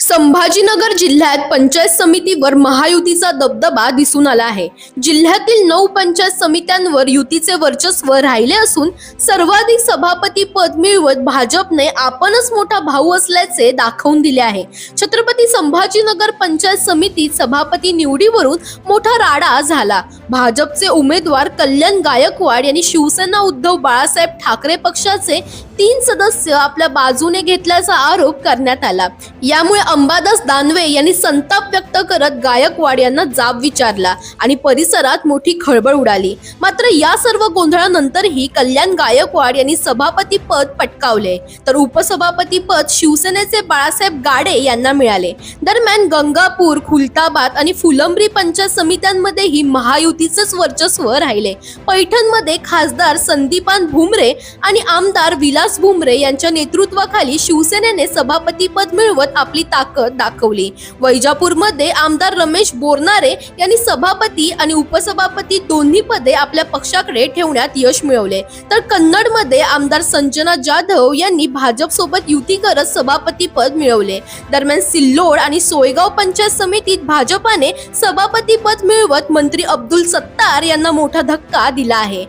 संभाजीनगर जिल्ह्यात पंचायत समितीवर महायुतीचा दबदबा दिसून आला आहे। जिल्ह्यातील 9 पंचायत समित्यांवर युतीचे वर्चस्व राहिले असून सर्वाधिक सभापती पद मिळवत भाजपने आपणच मोठा भाऊ असल्याचे दाखवून दिले आहे। छत्रपती संभाजीनगर पंचायत समितीत सभापती निवडीवरून मोठा राडा झाला। भाजपचे उमेदवार कल्याण गायकवाड यांनी शिवसेना उद्धव बाळासाहेब ठाकरे पक्षाचे 3 सदस्य आपल्या बाजूने घेतल्याचा आरोप करण्यात आला। यामुळे अंबादास दानवे यांनी संताप व्यक्त करत गायकवाड यांना जाब विचारला आणि परिसरात मोठी खळबळ उडाली। मात्र या सर्व गोंधळानंतरही कल्याण गायकवाड यांनी सभापती पद पटकावले, तर उपसभापती पद शिवसेनेचे बाळासाहेब गाडे यांना मिळाले। दरम्यान गंगापूर, खुलताबाद आणि फुलंब्री पंचायत समित्यांमध्येही महायुतीचेच वर्चस्व राहिले। पैठणमध्ये खासदार संदीपान भुमरे आणि आमदार विलास भुमरे यांच्या नेतृत्वाखाली शिवसेनेने सभापती पद मिळवत आपली ताकद दाखवली। वैजापूरमध्ये आमदार रमेश बोरनारे यांनी सभापती आणि उपसभापती दोन्ही पदे आपल्या पक्षाकडे ठेवण्यात यश मिळवले, तर कन्नडमध्ये आमदार संजना जाधव यांनी भाजप सोबत युती करत सभापती पद मिळवले। दरम्यान सिल्लोड आणि सोयगाव पंचायत समितीत भाजपाने सभापती पद मिळवत मंत्री अब्दुल सत्तार यांना मोठा धक्का दिला आहे।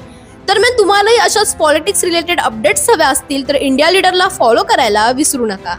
दरम्यान तुम्हालाही अशाच पॉलिटिक्स रिलेटेड अपडेट्स हव्या असतील तर इंडिया लीडरला फॉलो करायला विसरू नका।